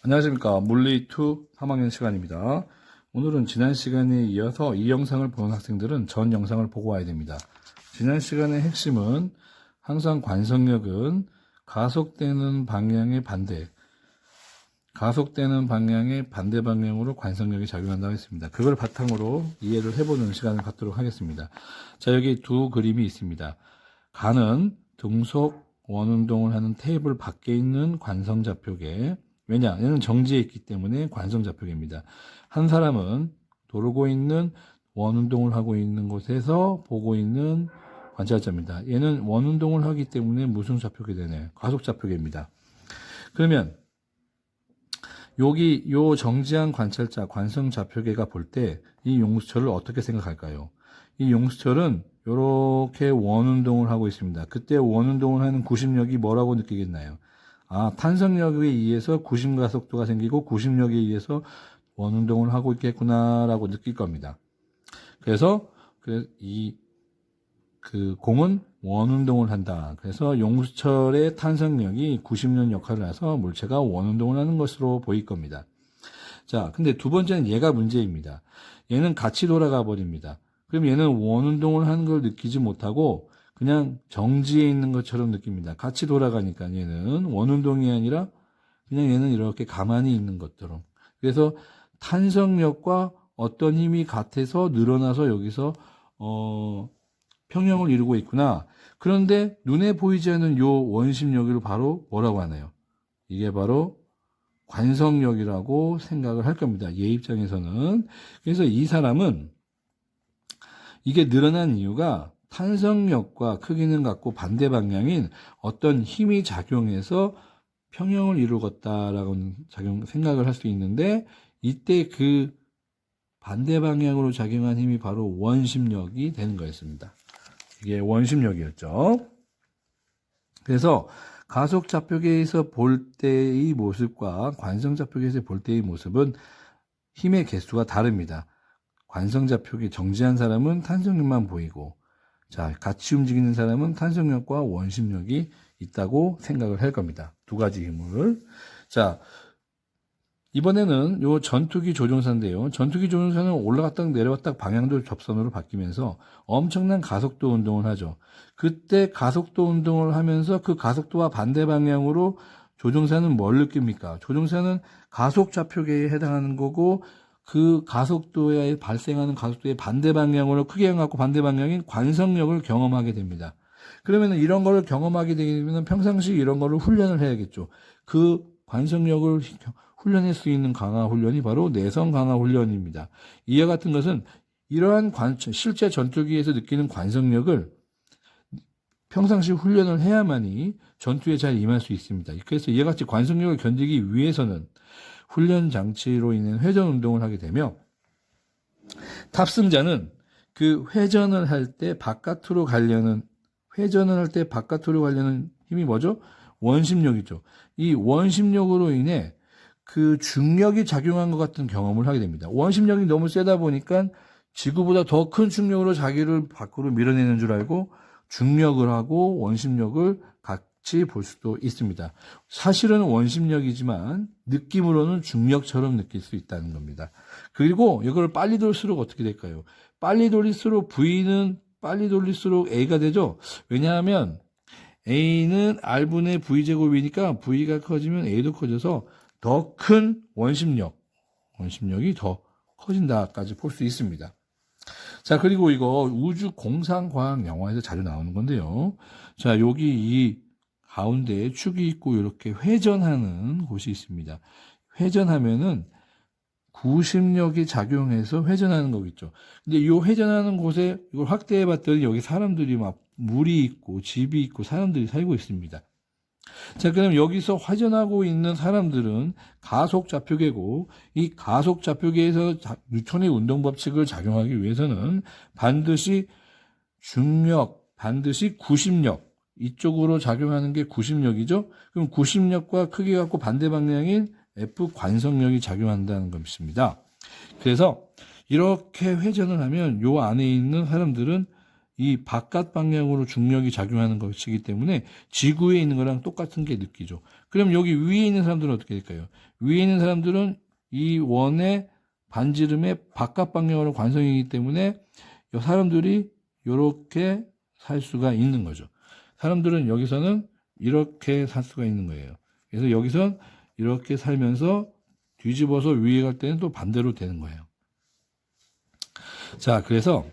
안녕하십니까. 물리2 3학년 시간입니다. 오늘은 지난 시간에 이어서 이 영상을 보는 학생들은 전 영상을 보고 와야 됩니다. 지난 시간의 핵심은 항상 관성력은 가속되는 방향의 반대 방향으로 관성력이 작용한다고 했습니다. 그걸 바탕으로 이해를 해보는 시간을 갖도록 하겠습니다. 자, 여기 두 그림이 있습니다. 가는 등속 원운동을 하는 테이블 밖에 있는 관성좌표계, 왜냐? 얘는 정지해 있기 때문에 관성좌표계입니다. 한 사람은 돌고 있는 원운동을 하고 있는 곳에서 보고 있는 관찰자입니다. 얘는 원운동을 하기 때문에 무슨 좌표계 되네? 가속좌표계입니다. 그러면 여기 요 정지한 관찰자 관성좌표계가 볼 때 이 용수철을 어떻게 생각할까요? 이 용수철은 이렇게 원운동을 하고 있습니다. 그때 원운동을 하는 구심력이 뭐라고 느끼겠나요? 아, 탄성력에 의해서 구심가속도가 생기고 구심력에 의해서 원운동을 하고 있겠구나라고 느낄 겁니다. 그래서 공은 원운동을 한다. 그래서 용수철의 탄성력이 구심력 역할을 해서 물체가 원운동을 하는 것으로 보일 겁니다. 자, 근데 두 번째는 얘가 문제입니다. 얘는 같이 돌아가 버립니다. 그럼 얘는 원운동을 하는 걸 느끼지 못하고 그냥 정지해 있는 것처럼 느낍니다. 같이 돌아가니까 얘는 원운동이 아니라 그냥 얘는 이렇게 가만히 있는 것처럼. 그래서 탄성력과 어떤 힘이 같아서 늘어나서 여기서 평형을 이루고 있구나. 그런데 눈에 보이지 않는 요 원심력을 바로 뭐라고 하나요? 이게 바로 관성력이라고 생각을 할 겁니다. 얘 입장에서는. 그래서 이 사람은 이게 늘어난 이유가 탄성력과 크기는 같고 반대 방향인 어떤 힘이 작용해서 평형을 이루었다라고 생각을 할 수 있는데, 이때 그 반대 방향으로 작용한 힘이 바로 원심력이 되는 거였습니다. 이게 원심력이었죠. 그래서 가속좌표계에서 볼 때의 모습과 관성좌표계에서 볼 때의 모습은 힘의 개수가 다릅니다. 관성좌표계 정지한 사람은 탄성력만 보이고, 자, 같이 움직이는 사람은 탄성력과 원심력이 있다고 생각을 할 겁니다. 두 가지 힘을. 자, 이번에는 요 전투기 조종사인데요. 전투기 조종사는 올라갔다 내려갔다 방향도 접선으로 바뀌면서 엄청난 가속도 운동을 하죠. 그때 가속도 운동을 하면서 그 가속도와 반대 방향으로 조종사는 뭘 느낍니까? 조종사는 가속 좌표계에 해당하는 거고, 그 가속도에 발생하는 가속도의 반대 방향으로 크게 갖고 반대 방향인 관성력을 경험하게 됩니다. 그러면 이런 거를 경험하게 되면 평상시 이런 거를 훈련을 해야겠죠. 그 관성력을 훈련할 수 있는 강화 훈련이 바로 내성 강화 훈련입니다. 이와 같은 것은 이러한 실제 전투기에서 느끼는 관성력을 평상시 훈련을 해야만이 전투에 잘 임할 수 있습니다. 그래서 이와 같이 관성력을 견디기 위해서는 훈련 장치로 인한 회전 운동을 하게 되며, 탑승자는 그 회전을 할 때 바깥으로 가려는 힘이 뭐죠? 원심력이죠. 이 원심력으로 인해 그 중력이 작용한 것 같은 경험을 하게 됩니다. 원심력이 너무 세다 보니까 지구보다 더 큰 충력으로 자기를 밖으로 밀어내는 줄 알고 중력을 하고 원심력을 같이 볼 수도 있습니다. 사실은 원심력이지만 느낌으로는 중력처럼 느낄 수 있다는 겁니다. 그리고 이걸 빨리 돌릴수록 어떻게 될까요? 빨리 돌릴수록 A가 되죠. 왜냐하면 A는 R분의 V제곱이니까 V가 커지면 A도 커져서 더 큰 원심력이 더 커진다까지 볼 수 있습니다. 자, 그리고 이거 우주 공상과학 영화에서 자주 나오는 건데요. 자, 여기 이 가운데에 축이 있고 이렇게 회전하는 곳이 있습니다. 회전하면은 구심력이 작용해서 회전하는 거겠죠. 근데 이 회전하는 곳에 이걸 확대해 봤더니 여기 사람들이 막 물이 있고 집이 있고 사람들이 살고 있습니다. 자, 그럼 여기서 회전하고 있는 사람들은 가속좌표계고, 이 가속좌표계에서 뉴턴의 운동 법칙을 작용하기 위해서는 반드시 구심력, 이쪽으로 작용하는 게 구심력이죠. 그럼 구심력과 크기 갖고 반대 방향인 F 관성력이 작용한다는 것입니다. 그래서 이렇게 회전을 하면 요 안에 있는 사람들은 이 바깥 방향으로 중력이 작용하는 것이기 때문에 지구에 있는 거랑 똑같은 게 느끼죠. 그럼 여기 위에 있는 사람들은 어떻게 될까요? 위에 있는 사람들은 이 원의 반지름의 바깥 방향으로 관성이기 때문에 사람들이 이렇게 살 수가 있는 거죠. 사람들은 여기서는 이렇게 살 수가 있는 거예요. 그래서 여기선 이렇게 살면서 뒤집어서 위에 갈 때는 또 반대로 되는 거예요. 자, 그래서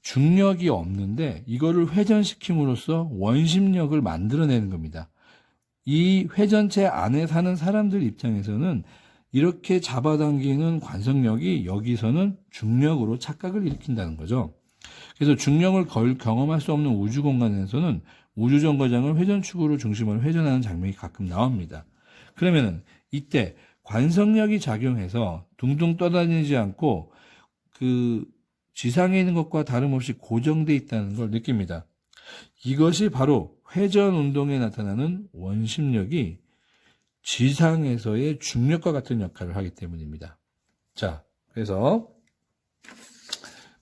중력이 없는데 이거를 회전시킴으로써 원심력을 만들어내는 겁니다. 이 회전체 안에 사는 사람들 입장에서는 이렇게 잡아당기는 관성력이 여기서는 중력으로 착각을 일으킨다는 거죠. 그래서 중력을 경험할 수 없는 우주 공간에서는 우주정거장을 회전축으로 중심으로 회전하는 장면이 가끔 나옵니다. 그러면은 이때 관성력이 작용해서 둥둥 떠다니지 않고 그 지상에 있는 것과 다름없이 고정되어 있다는 걸 느낍니다. 이것이 바로 회전 운동에 나타나는 원심력이 지상에서의 중력과 같은 역할을 하기 때문입니다. 자, 그래서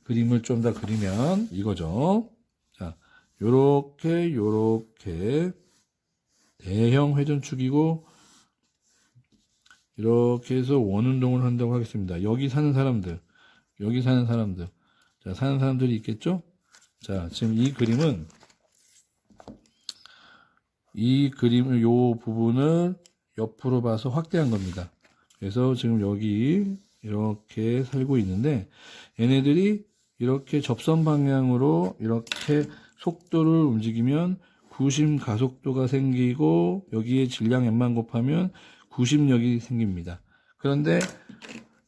그림을 좀 더 그리면 이거죠. 자, 요렇게 대형 회전축이고 이렇게 해서 원운동을 한다고 하겠습니다. 여기 사는 사람들. 자, 사는 사람들이 있겠죠? 자, 지금 이 그림을 요 부분을 옆으로 봐서 확대한 겁니다. 그래서 지금 여기 이렇게 살고 있는데 얘네들이 이렇게 접선 방향으로 이렇게 속도를 움직이면 구심 가속도가 생기고 여기에 질량 M만 곱하면 구심력이 생깁니다. 그런데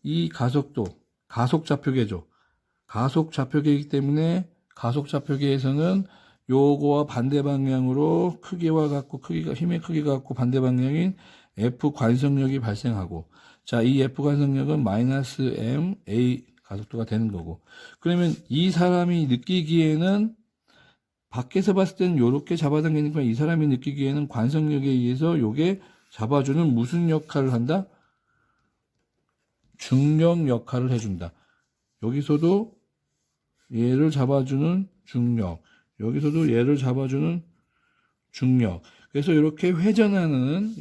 이 가속도, 가속좌표계죠. 가속좌표계이기 때문에 가속좌표계에서는 요거와 반대 방향으로 힘의 크기가 같고 반대 방향인 F 관성력이 발생하고, 자, 이 F 관성력은 마이너스 M, A 가속도가 되는 거고, 그러면 이 사람이 느끼기에는 밖에서 봤을 때는 요렇게 잡아당기니까 이 사람이 느끼기에는 관성력에 의해서 요게 잡아주는 무슨 역할을 한다? 중력 역할을 해준다. 여기서도 얘를 잡아주는 중력, 여기서도 얘를 잡아주는 중력. 그래서 이렇게 회전하는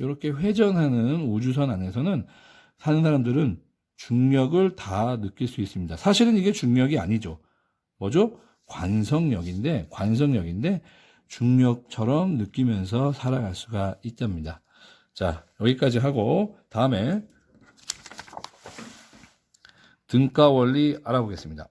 우주선 안에서는 사는 사람들은 중력을 다 느낄 수 있습니다. 사실은 이게 중력이 아니죠. 뭐죠? 관성력인데 중력처럼 느끼면서 살아갈 수가 있답니다. 자, 여기까지 하고 다음에 등가 원리 알아보겠습니다.